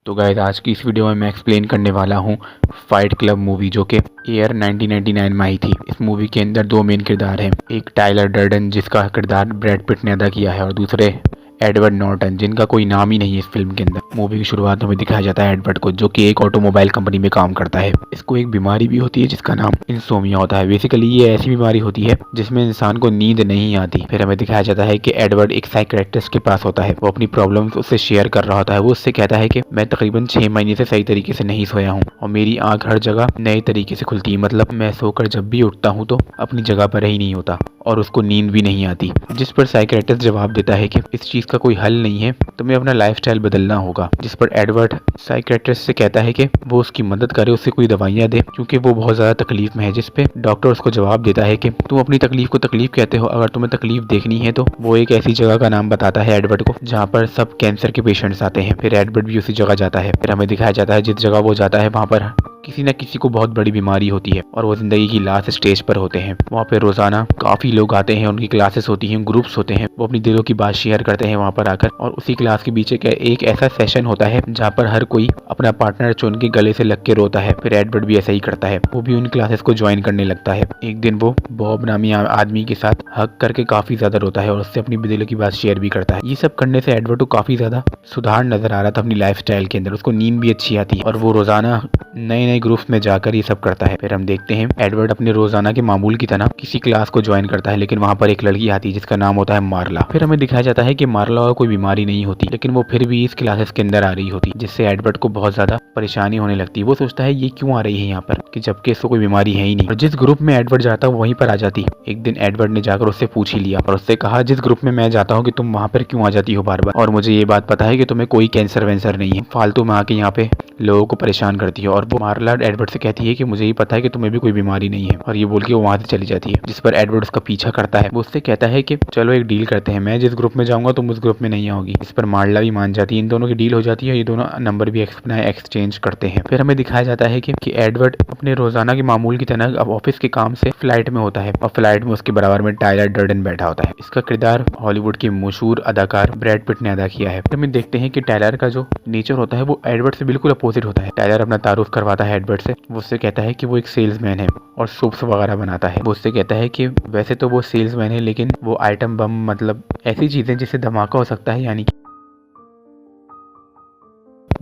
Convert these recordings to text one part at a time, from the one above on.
तो गाइस आज की इस वीडियो में मैं एक्सप्लेन करने वाला हूँ फाइट क्लब मूवी जो कि ईयर 1999 में आई थी। इस मूवी के अंदर दो मेन किरदार हैं, एक टाइलर डर्डन जिसका किरदार ब्रैड पिट ने अदा किया है और दूसरे एडवर्ड नॉर्टन जिनका कोई नाम ही नहीं है इस फिल्म के अंदर। मूवी की शुरुआत में दिखाया जाता है एडवर्ड को जो कि एक ऑटोमोबाइल कंपनी में काम करता है। इसको एक बीमारी भी होती है जिसका नाम इंसोमिया होता है। बेसिकली ये ऐसी बीमारी होती है जिसमें इंसान को नींद नहीं आती। फिर हमें दिखाया जाता है कि एडवर्ड एक साइकियाट्रिस्ट के पास होता है, वो अपनी प्रॉब्लम्स उससे शेयर कर रहा होता है। वो उससे कहता है कि मैं तकरीबन 6 महीने से सही तरीके से नहीं सोया हूँ और मेरी आंख हर जगह नए तरीके से खुलती है, मतलब मैं सोकर जब भी उठता हूँ तो अपनी जगह पर ही नहीं होता और उसको नींद भी नहीं आती। जिस पर साइकियाट्रिस्ट जवाब देता है कि इस चीज का कोई हल नहीं है, तुम्हें अपना लाइफस्टाइल बदलना होगा। जिस पर एडवर्ड साइकियाट्रिस्ट से कहता है कि वो उसकी मदद करे, उससे कोई दवाइयां दे क्योंकि वो बहुत ज्यादा तकलीफ में है। जिस पे डॉक्टर उसको जवाब देता है कि तुम अपनी तकलीफ को तकलीफ कहते हो, अगर तुम्हें तकलीफ देखनी है तो वो एक ऐसी जगह का नाम बताता है एडवर्ड को जहाँ पर सब कैंसर के पेशेंट्स आते हैं। फिर एडवर्ड भी उसी जगह जाता है। फिर हमें दिखाया जाता है जिस जगह वो जाता है वहाँ पर किसी न किसी को बहुत बड़ी बीमारी होती है और वो जिंदगी की लास्ट स्टेज पर होते हैं। वहाँ पे रोजाना काफी लोग आते हैं, उनकी क्लासेस होती हैं, ग्रुप्स होते हैं, वो अपनी दिलों की बात शेयर करते हैं वहाँ पर आकर। और उसी क्लास के पीछे एक ऐसा सेशन होता है जहाँ पर हर कोई अपना पार्टनर चुन के गले से लग के रोता है। फिर एडवर्ड भी ऐसा ही करता है, वो भी उन क्लासेस को ज्वाइन करने लगता है। एक दिन वो बॉब नामी आदमी के साथ हक करके काफी ज्यादा रोता है और उससे अपनी दिलों की बात शेयर भी करता है। ये सब करने से एडवर्ड को काफी ज्यादा सुधार नजर आ रहा था अपनी लाइफस्टाइल के अंदर। उसको नींद भी अच्छी आती है और वो रोजाना नए नए ग्रुप्स में जाकर ये सब करता है। फिर हम देखते हैं एडवर्ड अपने रोजाना के मामूल की तरह किसी क्लास को ज्वाइन करता है, लेकिन वहाँ पर एक लड़की आती है जिसका नाम होता है मार्ला। फिर हमें दिखाया जाता है कि मार्ला को कोई बीमारी नहीं होती, लेकिन वो फिर भी इस क्लासेस के अंदर आ रही होती, जिससे एडवर्ड को बहुत ज्यादा परेशानी होने लगती है। वो सोचता है ये क्यों आ रही है यहाँ पर, कि जबकि इसको कोई बीमारी है ही नहीं। और जिस ग्रुप में एडवर्ड जाता है वहीं पर आ जाती। एक दिन एडवर्ड ने जाकर उससे पूछ ही लिया और उससे कहा जिस ग्रुप में मैं जाता हूँ कि तुम वहाँ पर क्यों आ जाती हो बार बार, और मुझे ये बात पता है कि तुम्हें कोई कैंसर वैंसर नहीं है, फालतू में आके यहाँ पे लोगों को परेशान करती है। और वो मार्ला एडवर्ड से कहती है कि मुझे ही पता है कि तुम्हें भी कोई बीमारी नहीं है, और ये बोल के वो वहां से चली जाती है। जिस पर एडवर्ड उसका पीछा करता है। वो उससे कहता है कि चलो एक डील करते हैं, मैं जिस ग्रुप में जाऊंगा तुम उस ग्रुप में नहीं आओगी। इस पर मार्ला भी मान जाती है, इन दोनों की डील हो जाती है। ये दोनों नंबर भी एक्सचेंज करते हैं। फिर हमें दिखाया जाता है कि एडवर्ड अपने रोजाना के मामूल की तरह अब ऑफिस के काम से फ्लाइट में होता है और फ्लाइट में उसके बराबर में टाइलर डर्डन बैठा होता है। इसका किरदार हॉलीवुड के मशहूर अदाकार ब्रैड पिट ने अदा किया है। फिर हमें देखते हैं कि टाइलर का जो नेचर होता है वो एडवर्ड से बिल्कुल अपोजिट होता है। टाइलर अपना तारुफ करवाता है एडवर्ड से। वो उससे कहता है कि वो एक सेल्समैन है और सूप्स वगैरह बनाता है। वो उससे कहता है कि वैसे तो वो सेल्समैन है लेकिन वो आइटम बम, मतलब ऐसी चीजें जिससे धमाका हो सकता है, यानी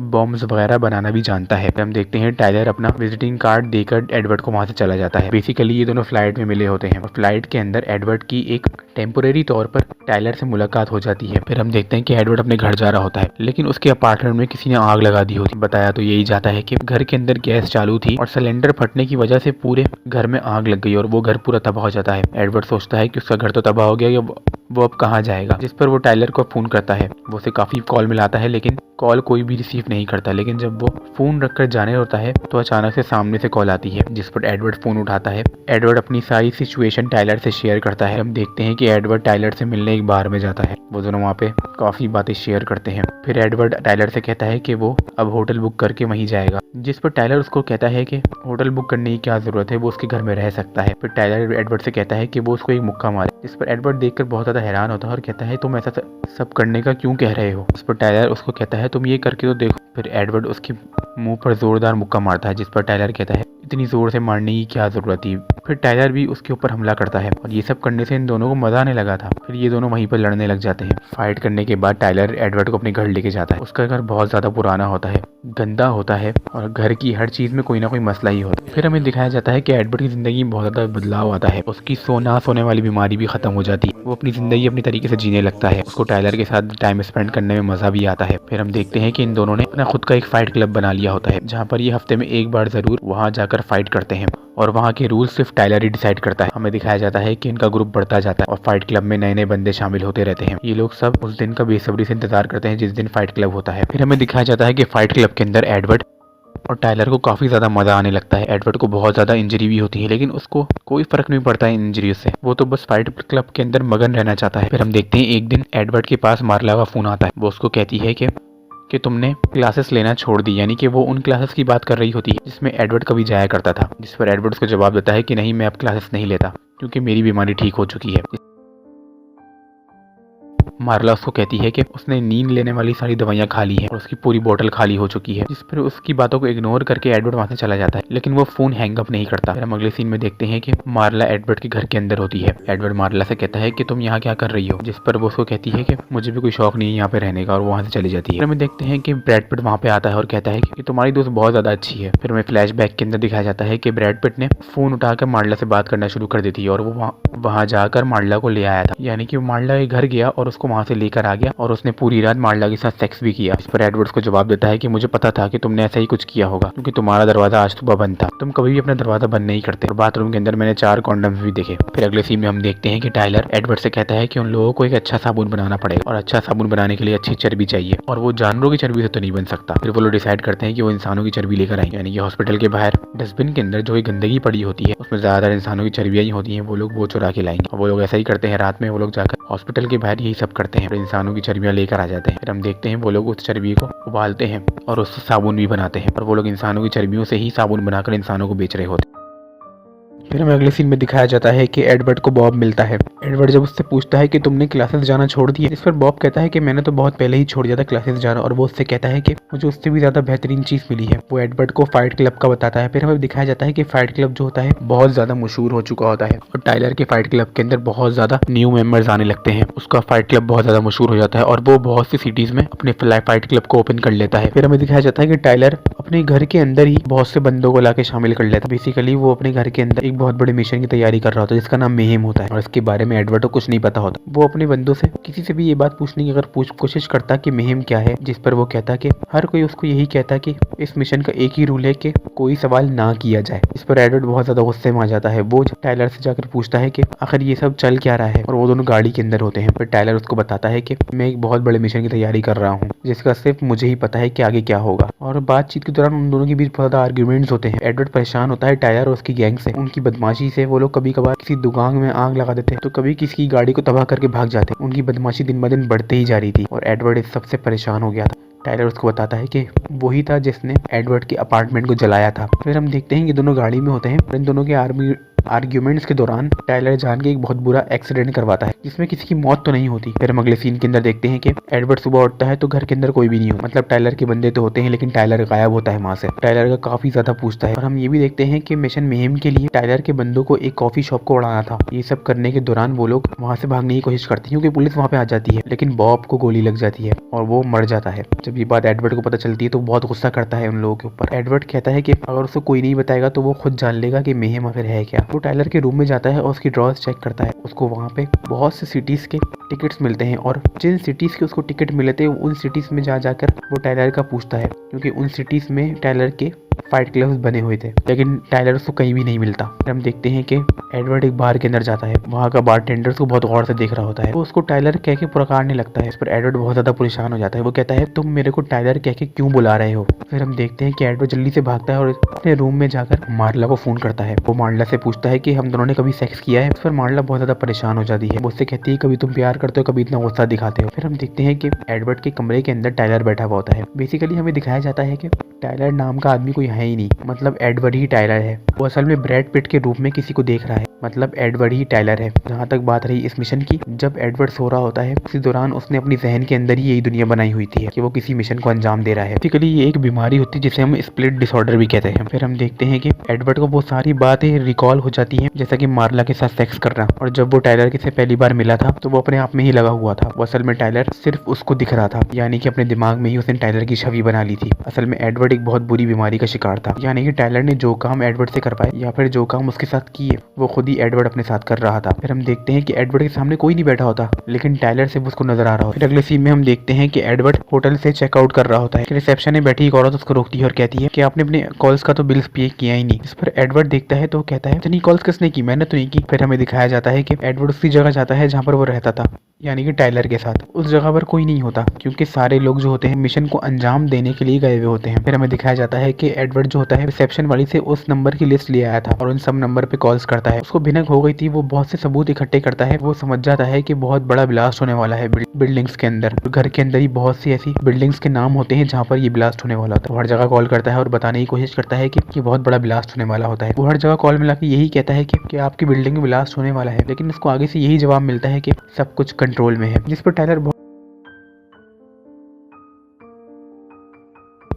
बॉम्ब्स वगैरह बनाना भी जानता है। हम देखते हैं टाइलर अपना विजिटिंग कार्ड देकर एडवर्ड को वहां से चला जाता है। बेसिकली ये दोनों फ्लाइट में मिले होते हैं और फ्लाइट के अंदर एडवर्ड की एक टेम्पोरेरी तौर पर टाइलर से मुलाकात हो जाती है। फिर हम देखते हैं कि एडवर्ड अपने घर जा रहा होता है, लेकिन उसके अपार्टमेंट में किसी ने आग लगा दी होती। बताया तो यही जाता है कि घर के अंदर गैस चालू थी और सिलेंडर फटने की वजह से पूरे घर में आग लग गई और वो घर पूरा तबाह हो जाता है। एडवर्ड सोचता है कि उसका घर तो तबाह हो गया, वो अब कहाँ जाएगा। जिस पर वो टाइलर को फोन करता है। वो उसे काफी कॉल मिलाता है लेकिन कॉल कोई भी रिसीव नहीं करता। लेकिन जब वो फोन रखकर जाने होता है तो अचानक से सामने से कॉल आती है, जिस पर एडवर्ड फोन उठाता है। एडवर्ड अपनी सारी सिचुएशन टाइलर से शेयर करता है। हम देखते हैं कि एडवर्ड टाइलर से मिलने एक बार में जाता है। वो दोनों वहाँ पे काफी बातें शेयर करते हैं। फिर एडवर्ड टाइलर से कहता है कि वो अब होटल बुक करके वहीं जाएगा, जिस पर टाइलर उसको कहता है कि होटल बुक करने की क्या जरूरत है, वो उसके घर में रह सकता है। फिर टाइलर एडवर्ड से कहता है कि वो उसको एक मुक्का मारे, जिस पर एडवर्ड देखकर बहुत ज्यादा हैरान होता है और कहता है तुम ऐसा सब करने का क्यों कह रहे हो। इस पर टाइलर उसको कहता है तुम ये करके तो देखो। फिर एडवर्ड उसके मुंह पर जोरदार मुक्का मारता है, जिस पर टाइलर कहता है इतनी जोर से मारने की क्या जरूरत थी। फिर टाइलर भी उसके ऊपर हमला करता है और ये सब करने से इन दोनों को मजा आने लगा था। फिर ये दोनों वहीं पर लड़ने लग जाते हैं। फाइट करने के बाद टाइलर एडवर्ड को अपने घर लेके जाता है। उसका घर बहुत ज्यादा पुराना होता है, गंदा होता है और घर की हर चीज में कोई ना कोई मसला ही होता है। फिर हमें दिखाया जाता है कि एडवर्ड की जिंदगी में बहुत ज्यादा बदलाव आता है। उसकी सोने वाली बीमारी भी खत्म हो जाती है। वो अपनी जिंदगी अपनी तरीके से जीने लगता है। उसको टाइलर के साथ टाइम स्पेंड करने में मजा भी आता है। फिर हम देखते हैं कि इन दोनों ने अपना खुद का एक फाइट क्लब बना लिया होता है, जहाँ पर ये हफ्ते में एक बार जरूर वहाँ जाकर फाइट करते हैं और वहाँ के रूल सिर्फ टाइलर ही डिसाइड करता है। हमें दिखाया जाता है कि इनका ग्रुप बढ़ता जाता है और फाइट क्लब में नए नए बंदे शामिल होते रहते हैं। ये लोग सब उस दिन का बेसब्री से इंतजार करते हैं जिस दिन फाइट क्लब होता है। फिर हमें दिखाया जाता है कि फाइट क्लब के अंदर एडवर्ड और टाइलर को काफी ज्यादा मजा आने लगता है। एडवर्ड को बहुत ज्यादा इंजरी भी होती है लेकिन उसको कोई फर्क नहीं पड़ता है इंजरी से, वो तो बस फाइट क्लब के अंदर मगन रहना चाहता है। फिर हम देखते हैं एक दिन एडवर्ड के पास मार्ला का फोन आता है। वो उसको कहती है कि तुमने क्लासेस लेना छोड़ दी, यानी कि वो उन क्लासेस की बात कर रही होती है जिसमें एडवर्ड कभी जाया करता था। जिस पर एडवर्ड उसको जवाब देता है कि नहीं, मैं अब क्लासेस नहीं लेता क्योंकि मेरी बीमारी ठीक हो चुकी है। मार्ला उसको कहती है कि उसने नींद लेने वाली सारी दवाइयाँ खा ली है और उसकी पूरी बोतल खाली हो चुकी है, जिस पर उसकी बातों को इग्नोर करके एडवर्ड वहाँ से चला जाता है, लेकिन वो फोन हैंग अप नहीं करता। फिर हम अगले सीन में देखते हैं कि मार्ला एडवर्ड के घर के अंदर होती है। एडवर्ड मार्ला से कहता है कि तुम यहाँ क्या कर रही हो, जिस पर वो उसको कहती है कि मुझे भी कोई शौक नहीं है यहाँ पे रहने का, और वो वहाँ से चली जाती है। फिर हमें देखते हैं कि ब्रैड पिट वहाँ पे आता है और कहता है कि तुम्हारी दोस्त बहुत ज्यादा अच्छी है। फिर हमें फ्लैशबैक के अंदर दिखाया जाता है कि ब्रैड पिट ने फोन उठाकर मार्ला से बात करना शुरू कर देती है और वो वहाँ जाकर मार्ला को ले आया था, यानी कि मार्ला के घर गया और उसको वहाँ से लेकर आ गया और उसने पूरी रात मार्ला के साथ सेक्स भी किया। इस पर एडवर्ड को जवाब देता है कि मुझे पता था कि तुमने ऐसा ही कुछ किया होगा, क्योंकि तुम्हारा दरवाजा आज सुबह बंद था, तुम कभी भी अपना दरवाजा बंद नहीं करते, और बाथरूम के अंदर मैंने 4 कॉन्डम्स भी देखे। फिर अगले सीन में हम देखते हैं कि टाइलर एडवर्ड से कहता है कि उन लोगों को एक अच्छा साबुन बनाना पड़ेगा, और अच्छा साबुन बनाने के लिए अच्छी चर्बी चाहिए, और वो जानवरों की चर्बी से तो नहीं बन सकता। फिर वो लोग डिसाइड करते हैं कि वो इंसानों की चर्बी लेकर आएंगे, यानी कि हॉस्पिटल के बाहर डस्टबिन के अंदर जो गंदगी पड़ी होती है उसमें ज्यादातर इंसानों की चर्बियां ही होती हैं, वो लोग वो चुरा के लाएंगे। और वो लोग ऐसा ही करते हैं, रात में वो लोग जाकर हॉस्पिटल के बाहर यही सब करते हैं, फिर इंसानों की चर्बियां लेकर आ जाते हैं। फिर हम देखते हैं वो लोग उस चर्बी को उबालते हैं और उससे साबुन भी बनाते हैं, और वो लोग इंसानों की चर्बियों से ही साबुन बनाकर इंसानों को बेच रहे होते हैं। फिर हमें अगले सीन में दिखाया जाता है कि एडवर्ड को बॉब मिलता है। एडवर्ड जब उससे पूछता है कि तुमने क्लासेस जाना छोड़ दिए, इस पर बॉब कहता है कि मैंने तो बहुत पहले ही छोड़ दिया था क्लासेस जाना, और वो उससे कहता है कि मुझे उससे भी ज्यादा बेहतरीन चीज मिली है। वो एडवर्ड को फाइट क्लब का बताता है। फिर हमें दिखाया जाता है कि फाइट क्लब जो होता है बहुत ज्यादा मशहूर हो चुका होता है, और टाइलर के फाइट क्लब के अंदर बहुत ज्यादा न्यू मेंबर्स आने लगते हैं। उसका फाइट क्लब बहुत ज्यादा मशहूर हो जाता है और वो बहुत सी सिटीज में अपने फाइट क्लब को ओपन कर लेता है। फिर हमें दिखाया जाता है कि टाइलर अपने घर के अंदर ही बहुत से बंदों को लाके शामिल कर लेता है। बेसिकली वो अपने घर के अंदर एक बहुत बड़े मिशन की तैयारी कर रहा होता है जिसका नाम मेहेम होता है, और इसके बारे में एडवर्ड को कुछ नहीं पता होता। वो अपने बंदों से किसी से भी ये बात पूछने की अगर कोशिश करता कि मेहेम क्या है, जिस पर वो कहता कि हर कोई उसको यही कहता कि इस मिशन का एक ही रूल है कि कोई सवाल ना किया जाए। इस पर एडवर्ड बहुत ज्यादा गुस्से में आ जाता है। वो टाइलर से जाकर पूछता है कि आखिर ये सब चल क्या रहा है, और वो दोनों गाड़ी के अंदर होते हैं। फिर टाइलर उसको बताता है कि मैं एक बहुत बड़े मिशन की तैयारी कर रहा हूँ जिसका सिर्फ मुझे ही पता है कि आगे क्या होगा, और बातचीत के दौरान उन दोनों के बीच बहुत ज्यादा आर्ग्यूमेंट्स होते हैं। एडवर्ड परेशान होता है टाइलर और उसकी गैंग से, उनकी बदमाशी से। वो लोग कभी कभार किसी दुकान में आग लगा देते तो कभी किसी की गाड़ी को तबाह करके भाग जाते। उनकी बदमाशी दिन ब दिन बढ़ते ही जा रही थी और एडवर्ड इस सबसे परेशान हो गया था। टाइलर उसको बताता है कि वही था जिसने एडवर्ड के अपार्टमेंट को जलाया था। फिर हम देखते हैं कि दोनों गाड़ी में होते हैं। इन दोनों के आर्ग्यूमेंट्स के दौरान टाइलर जान के एक बहुत बुरा एक्सीडेंट करवाता है जिसमें किसी की मौत तो नहीं होती। फिर हम अगले सीन के अंदर देखते हैं कि एडवर्ड सुबह उठता है तो घर के अंदर कोई भी नहीं हो, मतलब टाइलर के बंदे तो होते हैं लेकिन टाइलर गायब होता है वहां से। टाइलर का काफी ज्यादा पूछता है, और हम ये भी देखते हैं कि मिशन मेहेम के लिए टाइलर के बंदों को एक कॉफी शॉप को उड़ाना था। ये सब करने के दौरान वो लोग वहां से भागने की कोशिश करते हैं क्योंकि पुलिस वहां पे आ जाती है, लेकिन बॉब को गोली लग जाती है और वो मर जाता है। जब ये बात एडवर्ड को पता चलती है तो बहुत गुस्सा करता है उन लोगों के ऊपर। एडवर्ड कहता है कि अगर उसको कोई नहीं बताएगा तो वो खुद जान लेगा कि मेहेम आखिर है क्या। वो टाइलर के रूम में जाता है और उसकी ड्रॉर्स चेक करता है। उसको वहाँ पे बहुत से सिटीज के टिकट्स मिलते हैं, और जिन सिटीज के उसको टिकट मिले थे उन सिटीज में जाकर वो टाइलर का पूछता है, क्योंकि उन सिटीज में टाइलर के फाइट क्लब्स बने हुए थे, लेकिन टाइलर उसको कहीं भी नहीं मिलता। फिर हम देखते हैं कि एडवर्ड एक बार के अंदर जाता है। वहाँ का बारटेंडर उसको बहुत गौर से देख रहा होता है। वो उसको टाइलर कह के पुकारने लगता है। इस पर एडवर्ड बहुत ज्यादा परेशान हो जाता है। वो कहता है तुम मेरे को टाइलर कह के क्यों बुला रहे हो। फिर हम देखते हैं कि एडवर्ड जल्दी से भागता है और अपने रूम में जाकर मार्ला को फोन करता है। वो मार्ला से पूछता है कि हम दोनों ने कभी सेक्स किया है। इस पर मार्ला बहुत ज्यादा परेशान हो जाती है। वो उससे कहती है कभी तुम प्यार करते हो, कभी इतना गुस्सा दिखाते हो। फिर हम देखते हैं कि एडवर्ड के कमरे के अंदर टाइलर बैठा हुआ होता है। बेसिकली हमें दिखाया जाता है कि टाइलर नाम का आदमी कोई है ही नहीं, मतलब एडवर्ड ही टाइलर है। वो असल में ब्रैड पिट के रूप में किसी को देख रहा है, मतलब एडवर्ड ही टाइलर है। जहाँ तक बात रही इस मिशन की, जब एडवर्ड सो रहा होता है उसी दौरान उसने अपनी जहन के अंदर ही यही दुनिया बनाई हुई थी कि वो किसी मिशन को अंजाम दे रहा है। बेसिकली ये एक बीमारी होती है जिसे हम स्प्लिट डिसऑर्डर भी कहते हैं। फिर हम देखते हैं कि एडवर्ड को वो सारी बातें रिकॉल हो जाती हैं, जैसा कि मार्ला के साथ सेक्स करना, और जब वो टाइलर के से पहली बार मिला था तो वो अपने आप में ही लगा हुआ था। वो असल में टाइलर सिर्फ उसको दिख रहा था, यानी कि अपने दिमाग में ही उसने टाइलर की छवि बना ली थी। असल में एडवर्ड एक बहुत बुरी बीमारी का शिकार था, यानी कि टाइलर ने जो काम एडवर्ड से करवाए या फिर जो काम उसके साथ किए वो खुद ही एडवर्ड अपने साथ कर रहा था। फिर हम देखते हैं कि एडवर्ड के सामने कोई नहीं बैठा होता, लेकिन टाइलर सिर्फ उसको नजर आ रहा होता। फिर अगले सीन में हम देखते हैं कि एडवर्ड होटल से चेकआउट कर रहा होता है। रिसेप्शन में बैठी एक औरत उसको रोकती है और कहती है कि आपने अपने कॉल्स का तो बिल पे किया ही नहीं। इस पर एडवर्ड देखता है तो कहता है इतनी कॉल्स किसने की, मैंने तो नहीं की। फिर हमें दिखाया जाता है कि एडवर्ड उसी जगह जाता है जहाँ पर वो रहता था, यानी कि टाइलर के साथ। उस जगह पर कोई नहीं होता क्योंकि सारे लोग जो होते हैं मिशन को अंजाम देने के लिए गए हुए होते हैं। फिर हमें हमें दिखाया जाता है कि एडवर्ड जो होता है रिसेप्शन वाली से उस नंबर की लिस्ट ले आया था और उन सब नंबर पे कॉल्स करता है। उसको भिनक हो गई थी, वो बहुत से सबूत इकट्ठे करता है। वो समझ जाता है कि बहुत बड़ा ब्लास्ट होने वाला है बिल्डिंग्स के अंदर। घर के अंदर ही बहुत सी ऐसी बिल्डिंग्स के नाम होते हैं जहाँ पर ये ब्लास्ट होने वाला होता है। हर जगह कॉल करता है और बताने की कोशिश करता है कि बहुत बड़ा ब्लास्ट होने वाला होता है। वो हर जगह कॉल मिला के यही कहता है कि आपकी बिल्डिंग में ब्लास्ट होने वाला है, लेकिन उसको आगे से यही जवाब मिलता है कि सब कुछ कंट्रोल में है, जिस पर टाइलर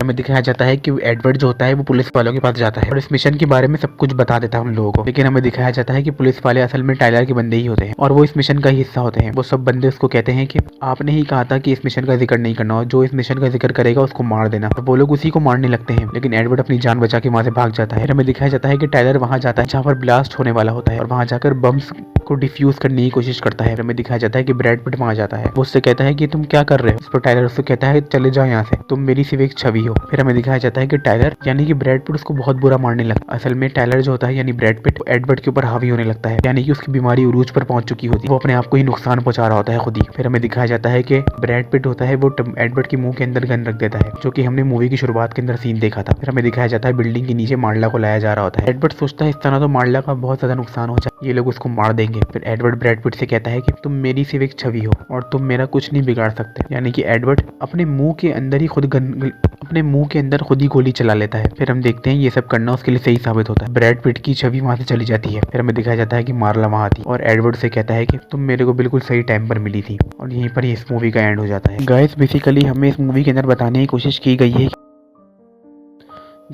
हमें दिखाया जाता है कि एडवर्ड जो होता है वो पुलिस वालों के पास जाता है और इस मिशन के बारे में सब कुछ बता देता है उन लोगों को। लेकिन हमें दिखाया जाता है कि पुलिस वाले असल में टाइलर के बंदे ही होते हैं और वो इस मिशन का ही हिस्सा होते हैं। वो सब बंदे उसको कहते हैं कि आपने ही कहा था कि इस मिशन का जिक्र नहीं करना, और जो इस मिशन का जिक्र करेगा उसको मार देना। तो वो लोग उसी को मारने लगते हैं, लेकिन एडवर्ड अपनी जान बचा के वहां से भाग जाता है। हमें दिखाया जाता है कि टाइलर वहां जाता है जहाँ पर ब्लास्ट होने वाला होता है और वहां जाकर बम्स को डिफ्यूज करने की कोशिश करता है। हमें दिखाया जाता है कि ब्रैड पिट वहां जाता है। वो उससे कहता है कि तुम क्या कर रहे हो। इस पर टाइलर उससे कहता है चले जाओ यहाँ से, तुम मेरी सिर्फ एक छवि हो। फिर हमें दिखाया जाता है कि टाइलर यानी कि ब्रैड पिट उसको बहुत बुरा मारने लगता है। असल में टाइलर जो होता है यानी ब्रैड पिट एडवर्ड के ऊपर हावी होने लगता है, यानी कि उसकी बीमारी उरूज पर पहुंच चुकी होती है। वो अपने आप को ही नुकसान पहुंचा रहा होता है खुद ही। फिर हमें दिखाया जाता है कि ब्रैड पिट होता है वो एडवर्ड के मुंह के अंदर गन रख देता है, जो कि हमने मूवी की शुरुआत के अंदर सीन देखा था। फिर हमें दिखाया जाता है बिल्डिंग के नीचे मार्ला को लाया जा रहा होता है। एडवर्ड सोचता है इस तरह तो मार्ला का बहुत ज्यादा नुकसान हो जाए, ये लोग उसको मार देंगे। फिर एडवर्ड ब्रैड पिट से कहता है कि तुम मेरी सिर्फ एक छवि हो और तुम मेरा कुछ नहीं बिगाड़ सकते, यानी कि एडवर्ड अपने मुंह के अंदर ही खुद ही गोली चला लेता है। फिर हम देखते हैं ये सब करना उसके लिए सही साबित होता है। ब्रैड पिट की छवि वहां से चली जाती है। फिर हमें दिखाया जाता है कि मार्ला वहां आती और एडवर्ड से कहता है कि तुम मेरे को बिल्कुल सही टाइम पर मिली थी, और यहीं पर इस मूवी का एंड हो जाता है। गाइस बेसिकली हमें इस मूवी के अंदर बताने की कोशिश की गई है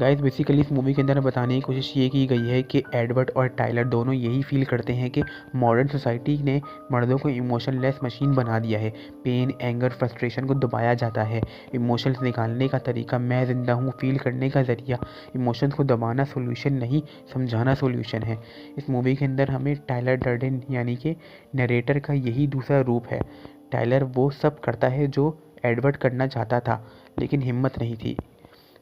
इस मूवी के अंदर बताने की कोशिश ये की गई है कि एडवर्ड और टाइलर दोनों यही फील करते हैं कि मॉडर्न सोसाइटी ने मर्दों को इमोशनलेस मशीन बना दिया है। पेन, एंगर, फ्रस्ट्रेशन को दबाया जाता है। इमोशंस निकालने का तरीका मैं ज़िंदा हूँ फील करने का ज़रिया। इमोशंस को दबाना सोल्यूशन नहीं, समझाना सोल्यूशन है। इस मूवी के अंदर हमें टाइलर डर्डेन यानी कि नरेटर का यही दूसरा रूप है। टाइलर वो सब करता है जो एडवर्ड करना चाहता था, लेकिन हिम्मत नहीं थी।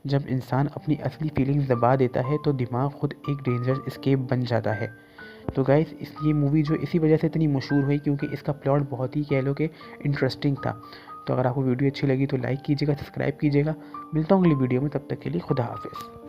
जब इंसान अपनी असली फीलिंग्स दबा देता है तो दिमाग खुद एक डेंजरस एस्केप बन जाता है। तो गाइस ये मूवी जो इसी वजह से इतनी मशहूर हुई क्योंकि इसका प्लॉट बहुत ही कह लो कि इंटरेस्टिंग था। तो अगर आपको वीडियो अच्छी लगी तो लाइक कीजिएगा, सब्सक्राइब कीजिएगा। मिलता हूँ अगली वीडियो में, तब तक के लिए खुदा हाफिज़।